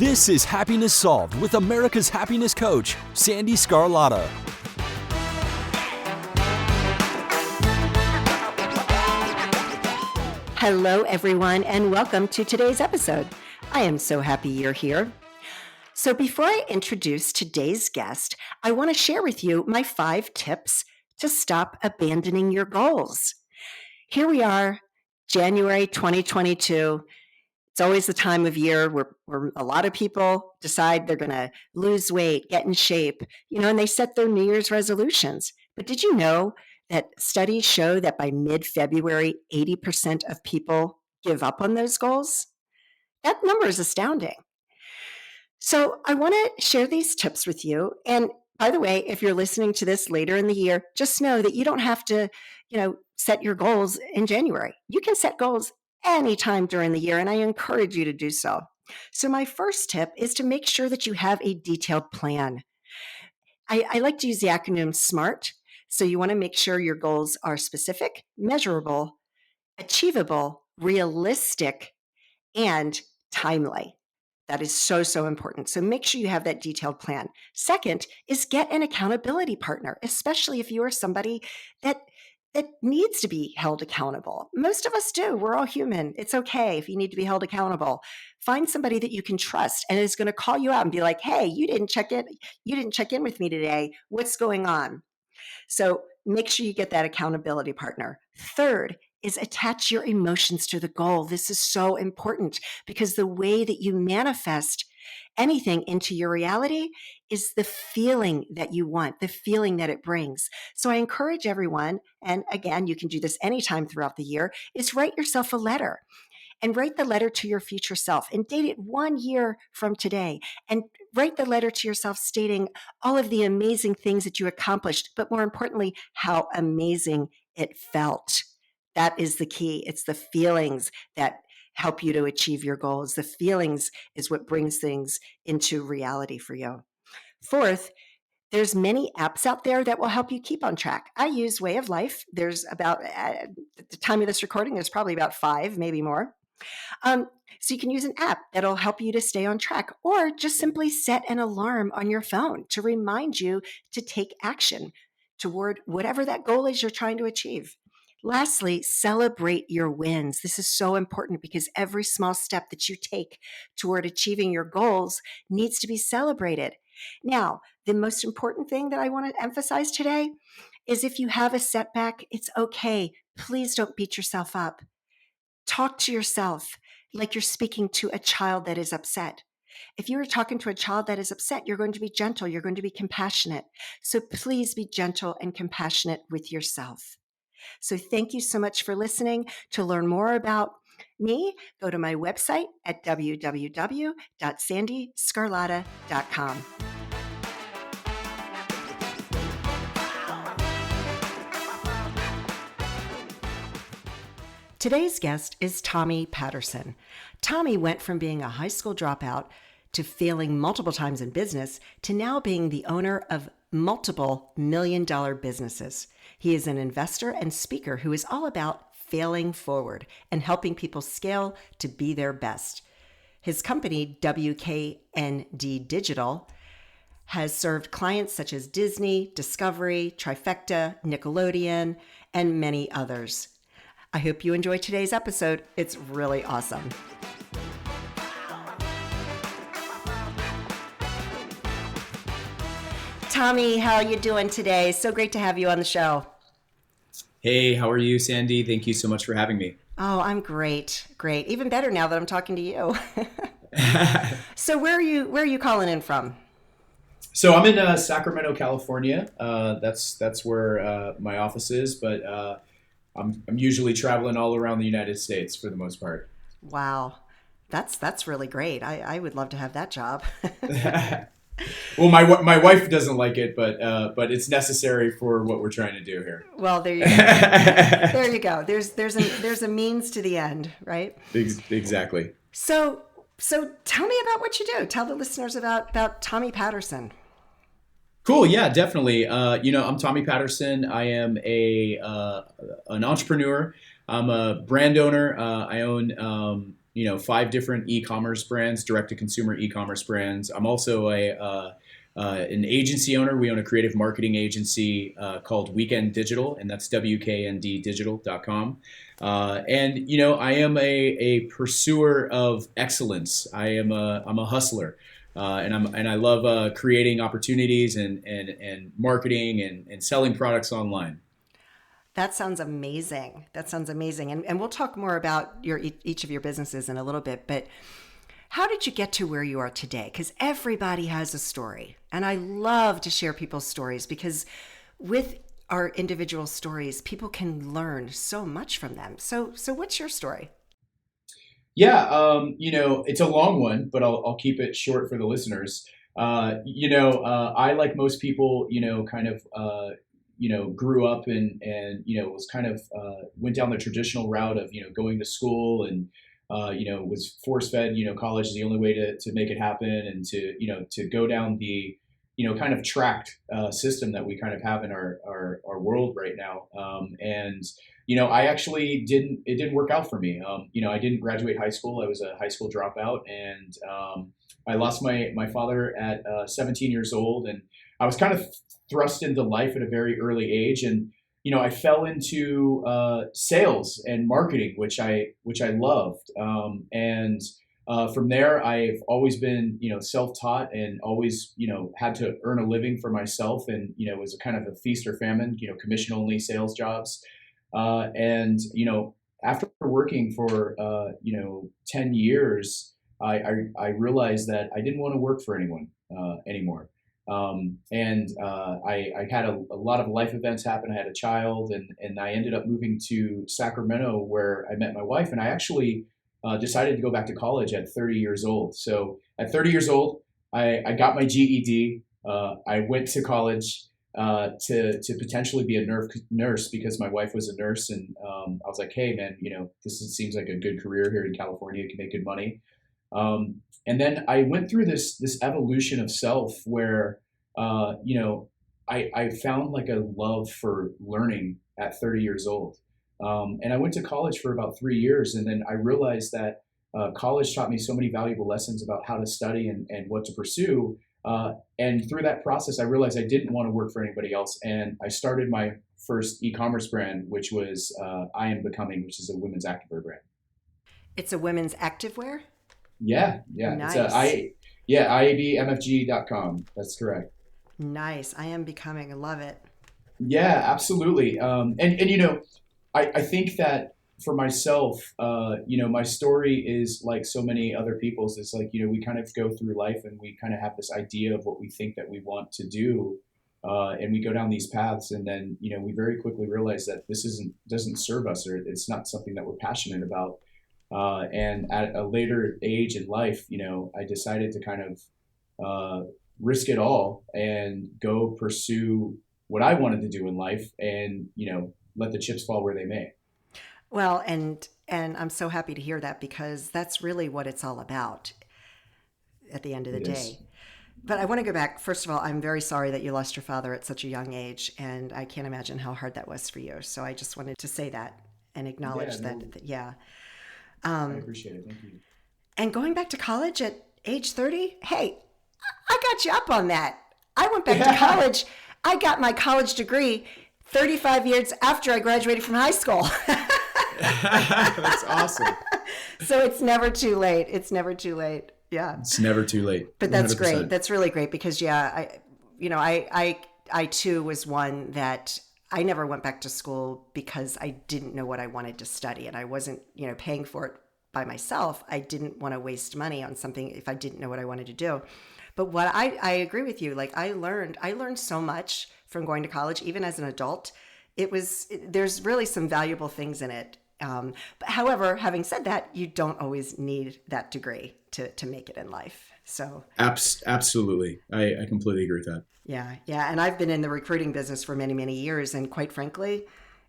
This is Happiness Solved with America's happiness coach, Sandee Sgarlata. Hello, everyone, and welcome to today's episode. I am so happy you're here. So before I introduce today's guest, I want to share with you my 5 tips to stop abandoning your goals. Here we are, January 2022. It's always the time of year where a lot of people decide they're going to lose weight, get in shape, and they set their New Year's resolutions. But did you know that studies show that by mid-February, 80% of people give up on those goals? That number is astounding. So I want to share these tips with you. And by the way, if you're listening to this later in the year, just know that you don't have to, set your goals in January. You can set goals anytime during the year, and I encourage you to do so. So my first tip is to make sure that you have a detailed plan. I like to use the acronym SMART. So you want to make sure your goals are specific, measurable, achievable, realistic, and timely. That is so, so important. So make sure you have that detailed plan. Second is get an accountability partner, especially if you are somebody that needs to be held accountable. Most of us do. We're all human. It's okay if you need to be held accountable. Find somebody that you can trust and is going to call you out and be like, hey, you didn't check in with me today. What's going on? So make sure you get that accountability partner. Third is attach your emotions to the goal. This is so important because the way that you manifest anything into your reality is the feeling that you want, the feeling that it brings. So I encourage everyone, and again, you can do this anytime throughout the year, is write yourself a letter. And write the letter to your future self and date it 1 year from today. And write the letter to yourself stating all of the amazing things that you accomplished, but more importantly, how amazing it felt. That is the key. It's the feelings that help you to achieve your goals. The feelings is what brings things into reality for you. Fourth, there's many apps out there that will help you keep on track. I use Way of Life. There's about, at the time of this recording, there's probably about 5, maybe more. So you can use an app that'll help you to stay on track, or just simply set an alarm on your phone to remind you to take action toward whatever that goal is you're trying to achieve. Lastly, celebrate your wins. This is so important because every small step that you take toward achieving your goals needs to be celebrated. Now, the most important thing that I want to emphasize today is if you have a setback, it's okay. Please don't beat yourself up. Talk to yourself like you're speaking to a child that is upset. If you are talking to a child that is upset, you're going to be gentle. You're going to be compassionate. So please be gentle and compassionate with yourself. So thank you so much for listening. To learn more about me, go to my website at www.sandeesgarlata.com. Today's guest is Tommy Patterson. Tommy went from being a high school dropout to failing multiple times in business to now being the owner of multiple million-dollar businesses. He is an investor and speaker who is all about failing forward and helping people scale to be their best. His company, WKND Digital, has served clients such as Disney, Discovery, Trifecta, Nickelodeon, and many others. I hope you enjoy today's episode. It's really awesome. Tommy, how are you doing today? So great to have you on the show. Hey, how are you, Sandee? Thank you so much for having me. Oh, I'm great. Great. Even better now that I'm talking to you. So where are you calling in from? So I'm in Sacramento, California. That's where my office is, but I'm usually traveling all around the United States for the most part. Wow. That's really great. I would love to have that job. Well, my wife doesn't like it, but it's necessary for what we're trying to do here. Well, there you go. There you go. There's a means to the end, right? Exactly. So tell me about what you do. Tell the listeners about Tommy Patterson. Cool. Yeah, definitely. I'm Tommy Patterson. I am an entrepreneur. I'm a brand owner. I own 5 different e-commerce brands, direct-to-consumer e-commerce brands. I'm also an agency owner. We own a creative marketing agency called Weekend Digital, and that's WKNDdigital.com. I am a pursuer of excellence. I'm a hustler. And I love creating opportunities and marketing and selling products online. That sounds amazing. That sounds amazing. And we'll talk more about each of your businesses in a little bit. But how did you get to where you are today? Because everybody has a story. And I love to share people's stories because with our individual stories, people can learn so much from them. So what's your story? Yeah, it's a long one, but I'll keep it short for the listeners. I, like most people, kind of, grew up and was kind of went down the traditional route of, going to school and, was force fed, college is the only way to make it happen and to go down the, kind of tracked system that we kind of have in our world right now. I actually it didn't work out for me. I didn't graduate high school. I was a high school dropout, and I lost my father at 17 years old, and I was kind of thrust into life at a very early age. And, I fell into sales and marketing, which I loved. From there, I've always been, self-taught and always, had to earn a living for myself. And, it was a kind of a feast or famine, commission only sales jobs. After working for, 10 years, I realized that I didn't want to work for anyone anymore. I had a lot of life events happen. I had a child, and I ended up moving to Sacramento, where I met my wife. And I actually decided to go back to college at 30 years old. So at 30 years old, I got my GED. I went to college to potentially be a nurse because my wife was a nurse, and I was like, hey man, seems like a good career here in California. You can make good money. And then I went through this evolution of self where I found like a love for learning at 30 years old. And I went to college for about 3 years, and then I realized that college taught me so many valuable lessons about how to study and what to pursue. And through that process, I realized I didn't want to work for anybody else. And I started my first e-commerce brand, which was I Am Becoming, which is a women's activewear brand. It's a women's activewear? Yeah. Nice. It's IABMFG.com. That's correct. Nice. I Am Becoming. I love it. Yeah, absolutely. I think that for myself, my story is like so many other people's. It's like, we kind of go through life and we kind of have this idea of what we think that we want to do. And we go down these paths, and then, we very quickly realize that this doesn't serve us, or it's not something that we're passionate about. And at a later age in life, I decided to kind of risk it all and go pursue what I wanted to do in life, and, let the chips fall where they may. Well, and I'm so happy to hear that, because that's really what it's all about at the end of the day. But I want to go back. First of all, I'm very sorry that you lost your father at such a young age, and I can't imagine how hard that was for you. So I just wanted to say that and acknowledge that. Yeah. I appreciate it. Thank you. And going back to college at age 30, hey, I got you up on that. I went back to college. I got my college degree 35 years after I graduated from high school. That's awesome. So it's never too late. It's never too late. Yeah. It's never too late. But that's 100%. Great. 100%. That's really great, because I too was one that I never went back to school because I didn't know what I wanted to study, and I wasn't, paying for it by myself. I didn't want to waste money on something if I didn't know what I wanted to do. But what I agree with you. Like I learned so much from going to college, even as an adult. There's really some valuable things in it. But however, having said that, you don't always need that degree to make it in life. So absolutely. I completely agree with that. Yeah. And I've been in the recruiting business for many, many years. And quite frankly,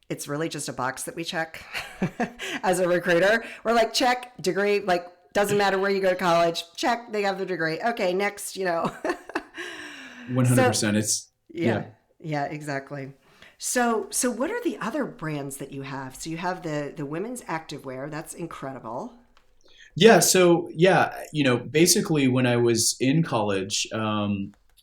it's really just a box that we check as a recruiter. We're like, check, degree, like, doesn't matter where you go to college. Check, they have the degree. Okay, next, 100%. Yeah, exactly. So what are the other brands that you have? So you have the women's activewear. That's incredible. Yeah. So yeah, basically when I was in college,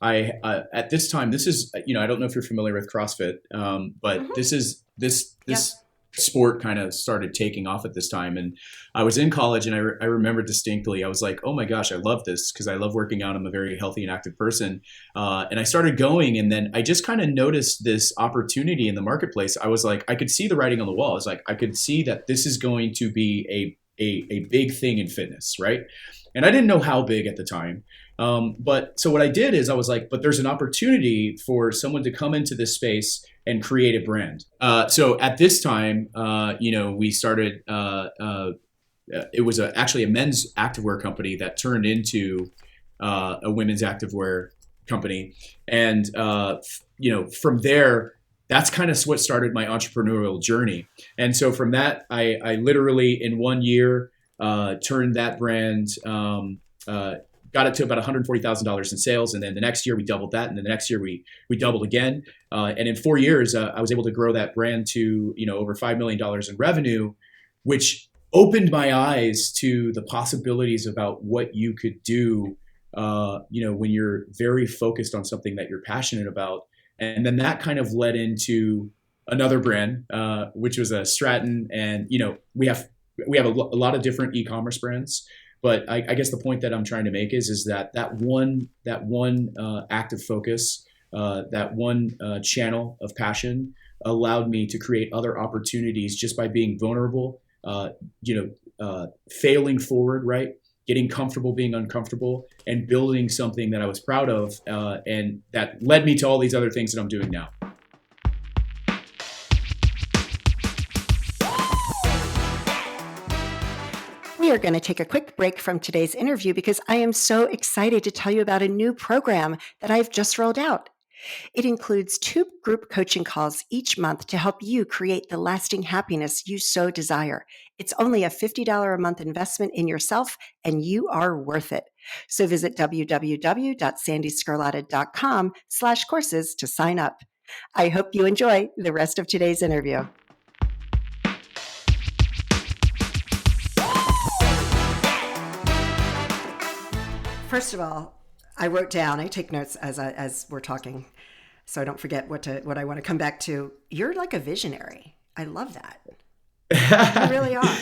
I at this time, this is, I don't know if you're familiar with CrossFit, but Hmm. Yeah. this sport kind of started taking off at this time, and I was in college, and I remember distinctly, I was like, oh my gosh, I love this because I love working out. I'm a very healthy and active person, and I started going, and then I just kind of noticed this opportunity in the marketplace. I was like, I could see the writing on the wall. I was like, I could see that this is going to be a big thing in fitness, right? And I didn't know how big at the time. But so what I did is I was like, but there's an opportunity for someone to come into this space and create a brand. So at this time, we started. It was actually a men's activewear company that turned into a women's activewear company, and from there, that's kind of what started my entrepreneurial journey. And so from that, I literally in 1 year turned that brand. Got it to about $140,000 in sales, and then the next year we doubled that, and then the next year we doubled again, and in 4 years I was able to grow that brand to over $5 million in revenue, which opened my eyes to the possibilities about what you could do, when you're very focused on something that you're passionate about, and then that kind of led into another brand, which was a Stratton, and we have a lot of different e-commerce brands. But I guess the point that I'm trying to make is that one active focus, that one channel of passion allowed me to create other opportunities just by being vulnerable, failing forward, right? Getting comfortable being uncomfortable, and building something that I was proud of, and that led me to all these other things that I'm doing now. We are going to take a quick break from today's interview because I am so excited to tell you about a new program that I've just rolled out. It includes 2 group coaching calls each month to help you create the lasting happiness you so desire. It's only a $50 a month investment in yourself, and you are worth it. So visit www.sandeesgarlata.com/courses to sign up. I hope you enjoy the rest of today's interview. First of all, I wrote down, I take notes as we're talking, so I don't forget what I want to come back to. You're like a visionary. I love that. You really are.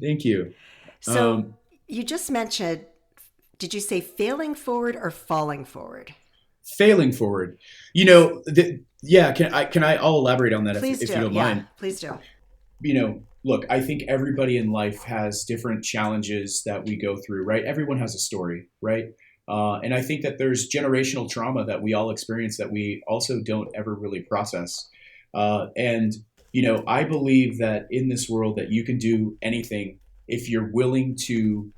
Thank you. So you just mentioned, did you say failing forward or falling forward? Failing forward. I'll elaborate on that if you don't mind. Please do. Look, I think everybody in life has different challenges that we go through, right? Everyone has a story, right? And I think that there's generational trauma that we all experience that we also don't ever really process. And I believe that in this world that you can do anything if you're willing to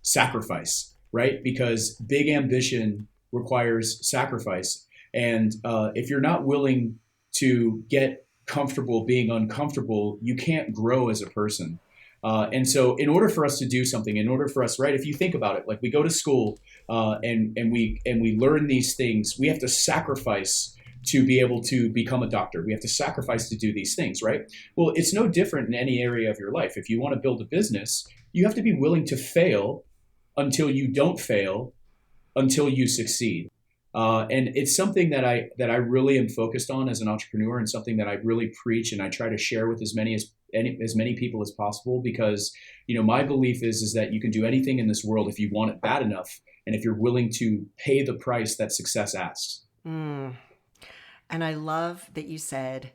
sacrifice, right? Because big ambition requires sacrifice. And if you're not willing to get comfortable being uncomfortable, you can't grow as a person. And so in order for us to do something, in order for us, right, if you think about it, like we go to school and we learn these things, we have to sacrifice to be able to become a doctor. We have to sacrifice to do these things, right? Well, it's no different in any area of your life. If you want to build a business, you have to be willing to fail until you don't fail, until you succeed. And it's something that I really am focused on as an entrepreneur, and something that I really preach and I try to share with as many people as possible, because my belief is that you can do anything in this world if you want it bad enough, and if you're willing to pay the price that success asks. And I love that you said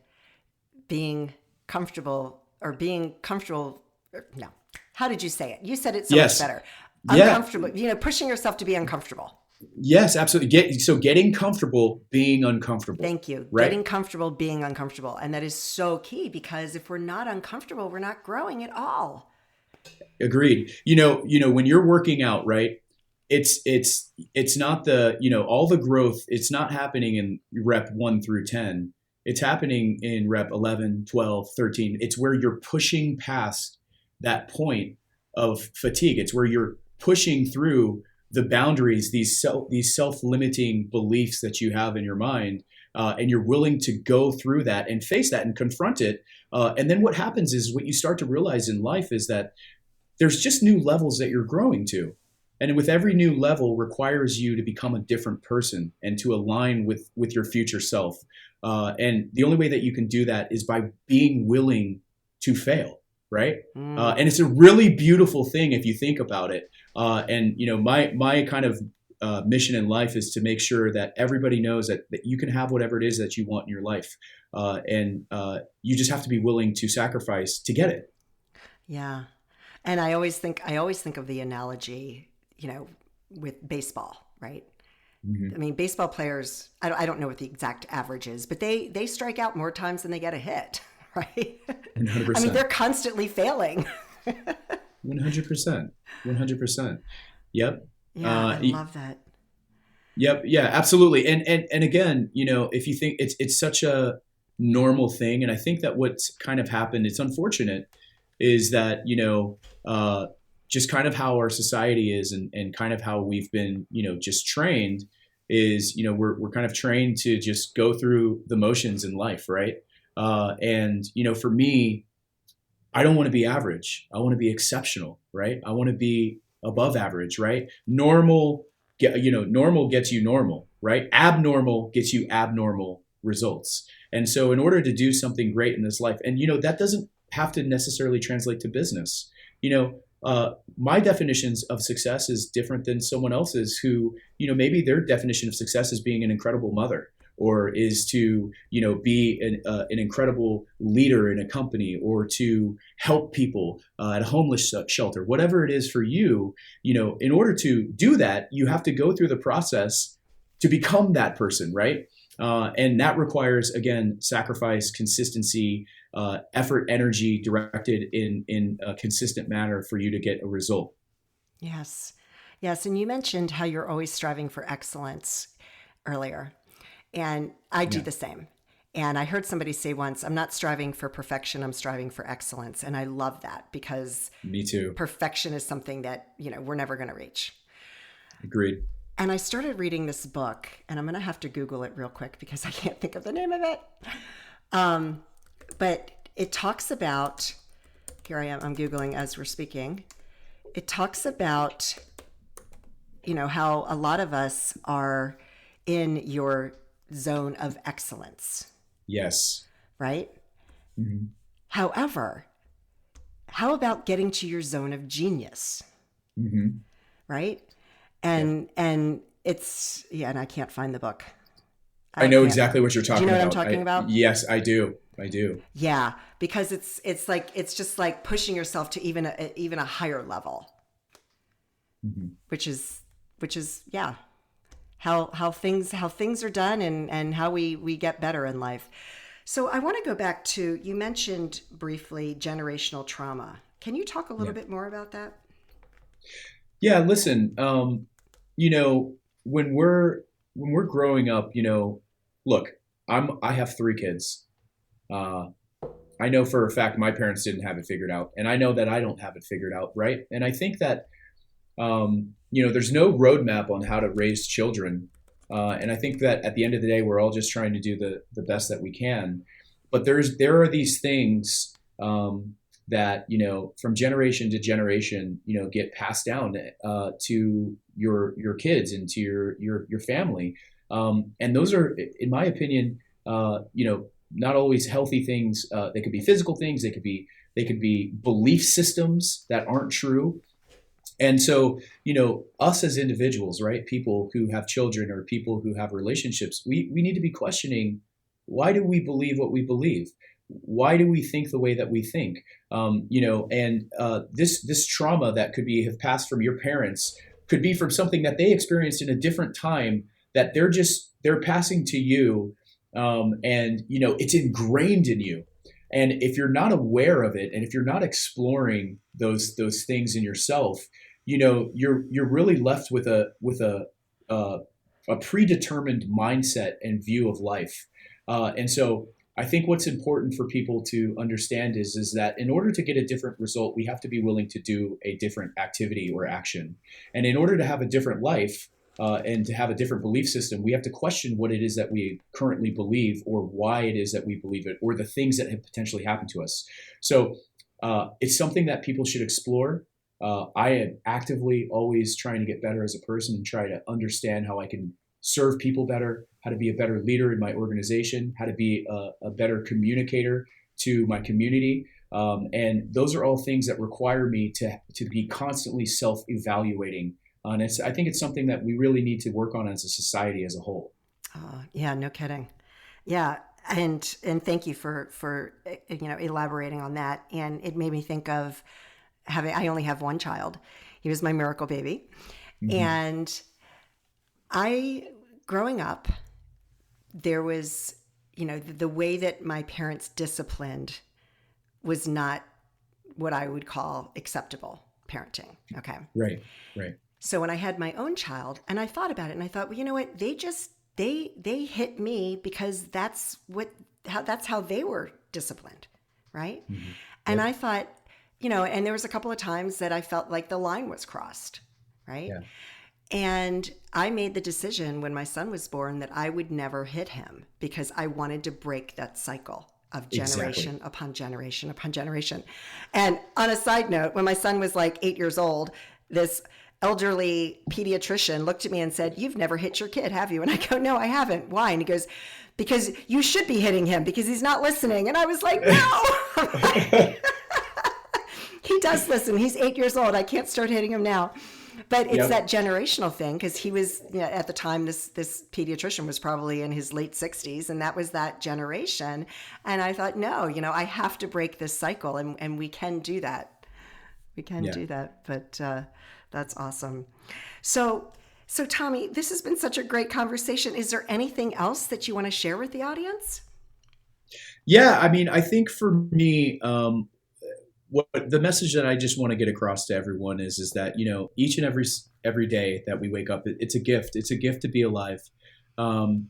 being comfortable. No, how did you say it? You said it so much better. Uncomfortable. Pushing yourself to be uncomfortable. Yes, absolutely. Getting comfortable being uncomfortable. Thank you. Right? Getting comfortable being uncomfortable. And that is so key, because if we're not uncomfortable, we're not growing at all. Agreed. When you're working out, right, it's not all the growth, it's not happening in rep 1 through 10. It's happening in rep 11, 12, 13. It's where you're pushing past that point of fatigue. It's where you're pushing through the boundaries, these self-limiting beliefs that you have in your mind, and you're willing to go through that and face that and confront it. And then what happens is, what you start to realize in life is that there's just new levels that you're growing to. And with every new level requires you to become a different person and to align with your future self. And the only way that you can do that is by being willing to fail, right? And it's a really beautiful thing if you think about it. And my kind of mission in life is to make sure that everybody knows that you can have whatever it is that you want in your life, and you just have to be willing to sacrifice to get it. Yeah, and I always think of the analogy, with baseball, right? I mean, baseball players, I don't know what the exact average is, but they strike out more times than they get a hit, right? 100%. I mean, they're constantly failing. 100%. 100%. Yep. Yeah, I love that. Yep. Yeah, absolutely. And again, if you think it's such a normal thing, and I think that what's kind of happened, it's unfortunate, is that, just kind of how our society is and kind of how we've been, just trained is, we're kind of trained to just go through the motions in life. Right. And, for me, I don't want to be average. I want to be exceptional. Right. I want to be above average. Right. Normal gets you normal. Right. Abnormal gets you abnormal results. And so in order to do something great in this life, and, that doesn't have to necessarily translate to business. My definitions of success is different than someone else's who, maybe their definition of success is being an incredible mother, or is to, be an incredible leader in a company, or to help people at a homeless shelter, whatever it is for you. In order to do that, you have to go through the process to become that person, right? And that requires, again, sacrifice, consistency, effort, energy directed in a consistent manner for you to get a result. Yes. Yes. And you mentioned how you're always striving for excellence earlier. And I do the same. And I heard somebody say once, I'm not striving for perfection, I'm striving for excellence. And I love that, because me too. Perfection is something that, we're never going to reach. Agreed. And I started reading this book, and I'm going to have to Google it real quick because I can't think of the name of it. But it talks about, here I am, I'm Googling as we're speaking. It talks about, how a lot of us are in your zone of excellence. Yes. Right? Mm-hmm. However, how about getting to your zone of genius? Mm-hmm. Right? And it's, and I can't find the book. I know exactly what you're talking about. Do you know what I'm talking about? Yes, I do. Yeah, because it's just like pushing yourself to even a higher level, which is how things are done and how we get better in life. So I want to go back to, you mentioned briefly generational trauma. Can you talk a little bit more about that? Yeah, listen, when we're growing up, look, I have 3 kids. I know for a fact my parents didn't have it figured out, and I know that I don't have it figured out, right? And I think that there's no roadmap on how to raise children, and I think that at the end of the day, we're all just trying to do the best that we can. But there are these things that from generation to generation get passed down to your kids and to your family, and those are, in my opinion, not always healthy things. They could be physical things. They could be belief systems that aren't true. And so, us as individuals, right? People who have children or people who have relationships, we need to be questioning, why do we believe what we believe? Why do we think the way that we think? This trauma that could have passed from your parents could be from something that they experienced in a different time that they're passing to you. It's ingrained in you. And if you're not aware of it, and if you're not exploring those things in yourself, you're really left with a predetermined mindset and view of life. And so I think what's important for people to understand is that in order to get a different result, we have to be willing to do a different activity or action. And in order to have a different life, and to have a different belief system, we have to question what it is that we currently believe, or why it is that we believe it, or the things that have potentially happened to us. So it's something that people should explore. I am actively always trying to get better as a person and try to understand how I can serve people better, how to be a better leader in my organization, how to be a better communicator to my community. And those are all things that require me to be constantly self-evaluating. And I think it's something that we really need to work on as a society as a whole. Yeah, no kidding. Yeah. And thank you for elaborating on that. And it made me think of I only have one child. He was my miracle baby. Mm-hmm. And growing up, there was, the way that my parents disciplined was not what I would call acceptable parenting. Okay. Right. So when I had my own child and I thought about it and I thought, well, you know what? They hit me because that's how they were disciplined. Right. Mm-hmm. And I thought, and there was a couple of times that I felt like the line was crossed. Right. Yeah. And I made the decision when my son was born that I would never hit him because I wanted to break that cycle of generation upon generation upon generation. And on a side note, when my son was like 8 years old, this elderly pediatrician looked at me and said, "You've never hit your kid, have you?" And I go, "No, I haven't." "Why?" And he goes, "Because you should be hitting him because he's not listening." And I was like, no. He does listen. He's 8 years old. I can't start hitting him now. But it's that generational thing because he was, at the time, this pediatrician was probably in his late 60s, and that was that generation. And I thought, no, I have to break this cycle, and we can do that. We can do that. But that's awesome. So Tommy, this has been such a great conversation. Is there anything else that you want to share with the audience? Yeah, I mean, I think for me, what the message that I just want to get across to everyone is that, each and every day that we wake up, it's a gift. It's a gift to be alive. And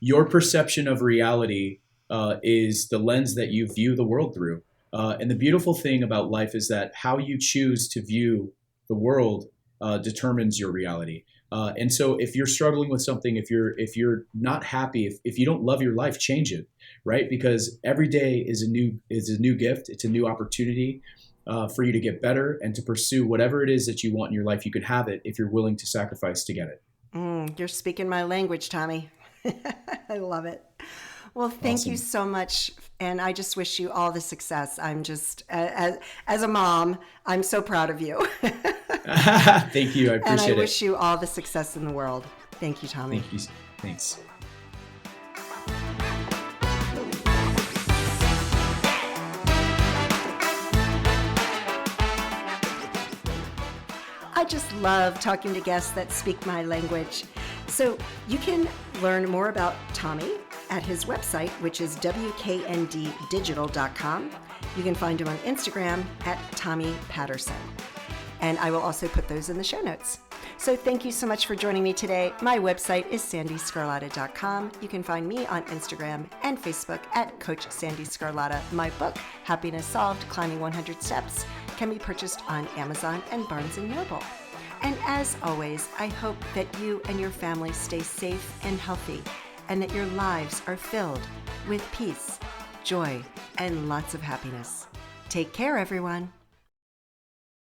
your perception of reality is the lens that you view the world through. And the beautiful thing about life is that how you choose to view the world determines your reality. And so if you're struggling with something, if you're not happy, if you don't love your life, change it, right? Because every day is a new gift. It's a new opportunity for you to get better and to pursue whatever it is that you want in your life. You can have it if you're willing to sacrifice to get it. You're speaking my language, Tommy. I love it. Well, thank you so much. And I just wish you all the success. I'm just, as a mom, I'm so proud of you. Thank you. I appreciate it. And I wish you all the success in the world. Thank you, Tommy. Thank you. Thanks. I just love talking to guests that speak my language. So you can learn more about Tommy at his website, which is wknddigital.com. You can find him on Instagram at Tommy Patterson. And I will also put those in the show notes. So thank you so much for joining me today. My website is sandeesgarlata.com. You can find me on Instagram and Facebook at Coach Sandee Sgarlata. My book, Happiness Solved, Climbing 100 Steps, can be purchased on Amazon and Barnes & Noble. And as always, I hope that you and your family stay safe and healthy, and that your lives are filled with peace, joy, and lots of happiness. Take care, everyone.